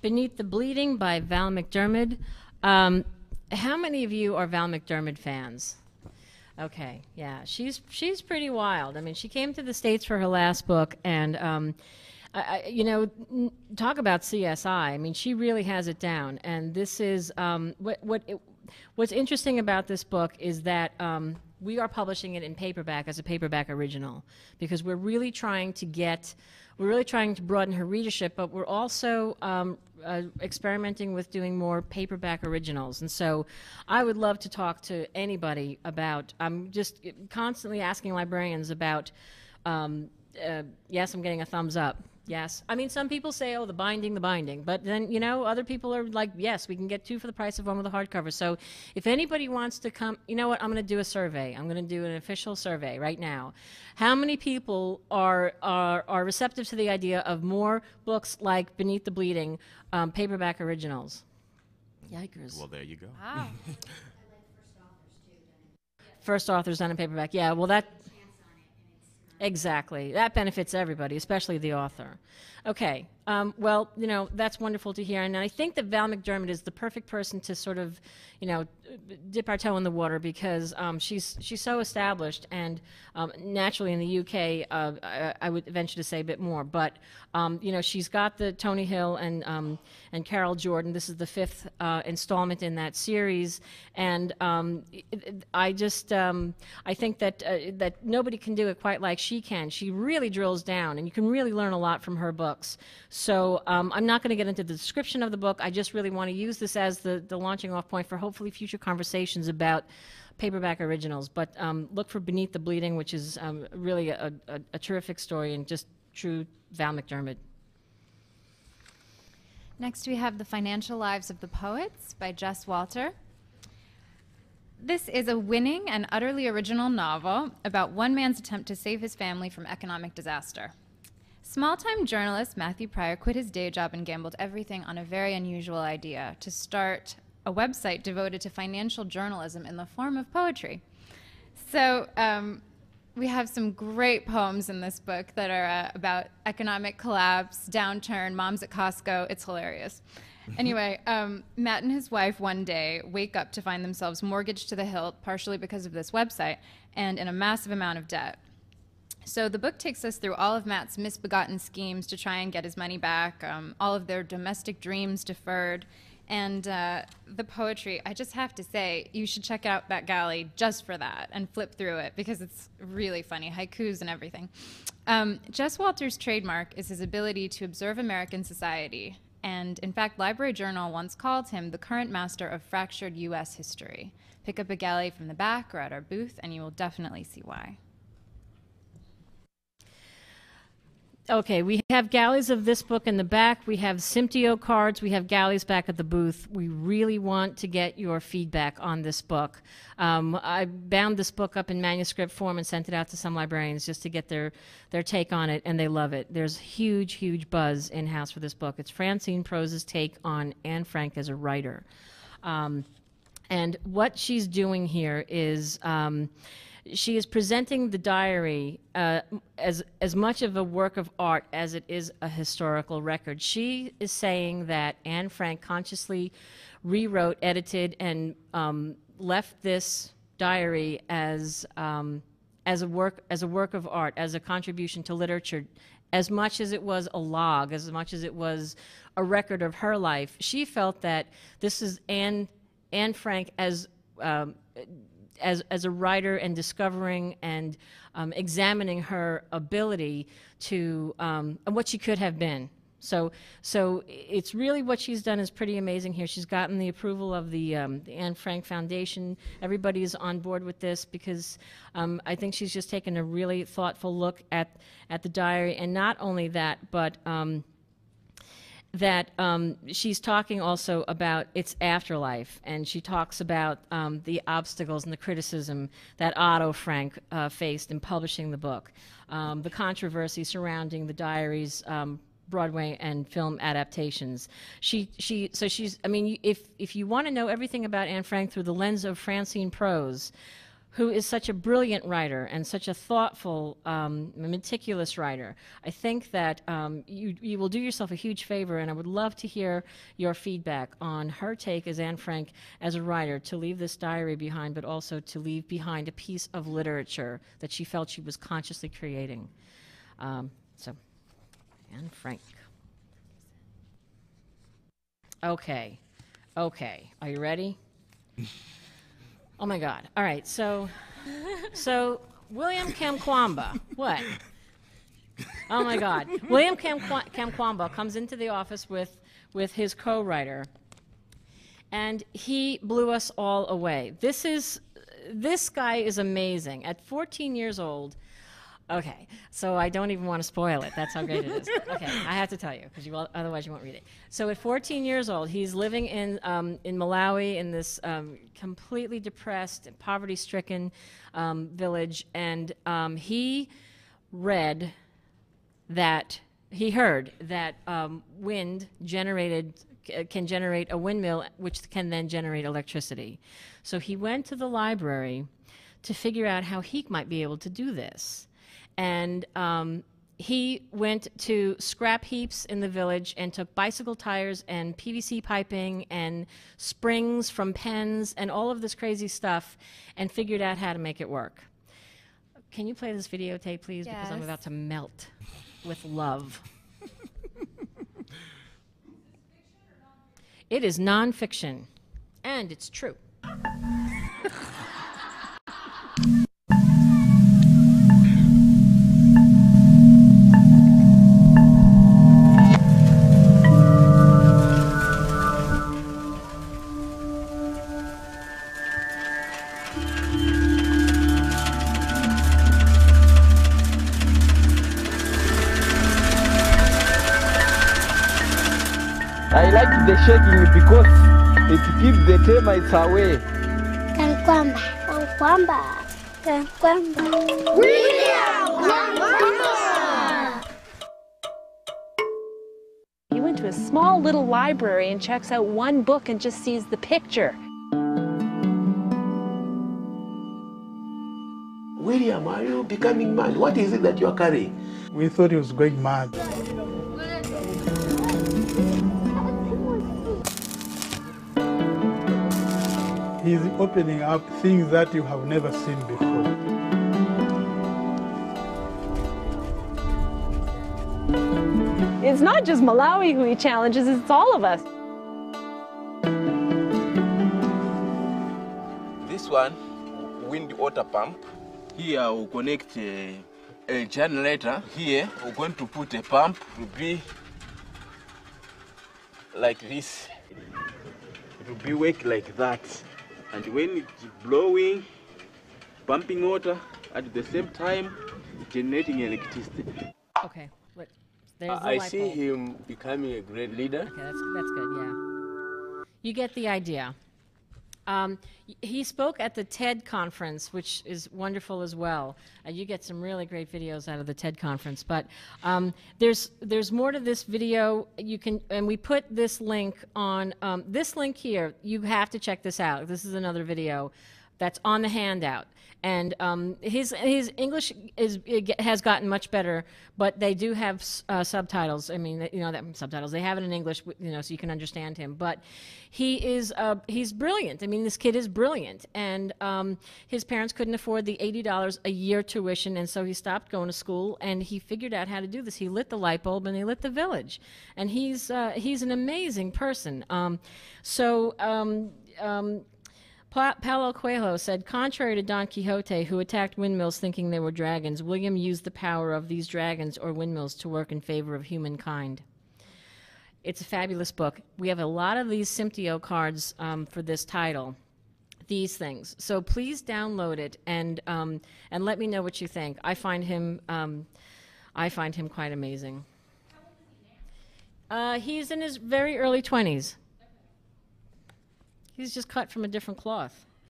Beneath the Bleeding by Val McDermid. How many of you are Val McDermid fans? Okay, yeah, she's pretty wild. I mean, she came to the States for her last book, and you know, talk about CSI. I mean, she really has it down. And this is what's interesting about this book is that we are publishing it in paperback as a paperback original, because we're really trying to broaden her readership, but we're also experimenting with doing more paperback originals. And so I would love to talk to anybody about, I'm just constantly asking librarians about, yes, I'm getting a thumbs up. Yes. I mean, some people say, oh, the binding. But then, you know, other people are like, yes, we can get 2 for the price of 1 with a hardcover. So if anybody wants to come, you know what, I'm going to do a survey. I'm going to do an official survey right now. How many people are receptive to the idea of more books like Beneath the Bleeding, paperback originals? Yikers. Well, there you go. Wow. First authors done in paperback. Yeah, well, that... Exactly. That benefits everybody, especially the author. Okay. Well, you know, that's wonderful to hear. And I think that Val McDermid is the perfect person to sort of, you know, dip our toe in the water, because she's so established, and naturally in the UK, I would venture to say a bit more. But, you know, she's got the Tony Hill and Carol Jordan. This is the 5th installment in that series. And I think that nobody can do it quite like she can. She really drills down, and you can really learn a lot from her books. So I'm not going to get into the description of the book. I just really want to use this as the launching off point for hopefully future conversations about paperback originals. But look for Beneath the Bleeding, which is really a terrific story and just true Val McDermid. Next we have The Financial Lives of the Poets by Jess Walter. This is a winning and utterly original novel about one man's attempt to save his family from economic disaster. Small-time journalist Matthew Pryor quit his day job and gambled everything on a very unusual idea: to start a website devoted to financial journalism in the form of poetry. So we have some great poems in this book that are about economic collapse, downturn, moms at Costco. It's hilarious. Anyway, Matt and his wife one day wake up to find themselves mortgaged to the hilt, partially because of this website, and in a massive amount of debt. So the book takes us through all of Matt's misbegotten schemes to try and get his money back, all of their domestic dreams deferred, and the poetry. I just have to say, you should check out that galley just for that and flip through it, because it's really funny, haikus and everything. Jess Walter's trademark is his ability to observe American society, and in fact, Library Journal once called him the current master of fractured U.S. history. Pick up a galley from the back or at our booth, and you will definitely see why. Okay, we have galleys of this book in the back. We have Symptio cards. We have galleys back at the booth. We really want to get your feedback on this book. I bound this book up in manuscript form and sent it out to some librarians just to get their take on it, and they love it. There's huge, huge buzz in-house for this book. It's Francine Prose's take on Anne Frank as a writer. And what she's doing here is... she is presenting the diary as much of a work of art as it is a historical record. She is saying that Anne Frank consciously rewrote, edited, and left this diary as a work of art, as a contribution to literature, as much as it was a log, as much as it was a record of her life. She felt that this is Anne Frank as a writer, and discovering and examining her ability to and what she could have been. So it's really, what she's done is pretty amazing here. She's gotten the approval of the Anne Frank Foundation. Everybody is on board with this, because I think she's just taken a really thoughtful look at the diary, and not only that, but she's talking also about its afterlife, and she talks about the obstacles and the criticism that Otto Frank faced in publishing the book, the controversy surrounding the diary's Broadway and film adaptations. So she's, I mean, if you want to know everything about Anne Frank through the lens of Francine Prose, who is such a brilliant writer and such a thoughtful, meticulous writer. I think that you will do yourself a huge favor, and I would love to hear your feedback on her take as Anne Frank as a writer, to leave this diary behind, but also to leave behind a piece of literature that she felt she was consciously creating. So, Anne Frank. Okay. Are you ready? Oh my God. All right. So William Kamkwamba. What? Oh my God. William Kamkwamba comes into the office with his co-writer, and he blew us all away. This guy is amazing. At 14 years old. Okay, so I don't even want to spoil it. That's how great it is. Okay, I have to tell you, because otherwise you won't read it. So at 14 years old, he's living in Malawi, in this completely depressed, poverty-stricken village, and he heard that wind can generate a windmill, which can then generate electricity. So he went to the library to figure out how he might be able to do this. And he went to scrap heaps in the village and took bicycle tires and PVC piping and springs from pens and all of this crazy stuff and figured out how to make it work. Can you play this videotape, please? Yes. Because I'm about to melt with love. It is nonfiction, and it's true. I like the shaking because it keeps the termites away. Kamkwamba, Kamkwamba, Kamkwamba. William Kamkwamba! He went to a small little library and checks out one book and just sees the picture. William, are you becoming mad? What is it that you are carrying? We thought he was going mad. He's opening up things that you have never seen before. It's not just Malawi who he challenges, it's all of us. This one, wind water pump. Here we'll connect a generator. Here we're going to put a pump to be like this. It will be work like that. And when it's blowing, pumping water, at the same time, generating electricity. Okay, look, there's the I light see bulb. him becoming a great leader. Okay, that's good, yeah. You get the idea. He spoke at the TED conference, which is wonderful as well. You get some really great videos out of the TED conference. But there's more to this video. You can, and we put this link on this link here. You have to check this out. This is another video that's on the handout. And his English has gotten much better, but they do have subtitles. I mean, subtitles. They have it in English, so you can understand him. But he's brilliant. I mean, this kid is brilliant, and his parents couldn't afford the $80 a year tuition, and so he stopped going to school, and he figured out how to do this. He lit the light bulb, and he lit the village, and he's an amazing person. Paulo Coelho said, contrary to Don Quixote, who attacked windmills thinking they were dragons, William used the power of these dragons or windmills to work in favor of humankind. It's a fabulous book. We have a lot of these Symptio cards for this title, these things. So please download it and let me know what you think. I find him quite amazing. He's in his very early 20s. He's just cut from a different cloth.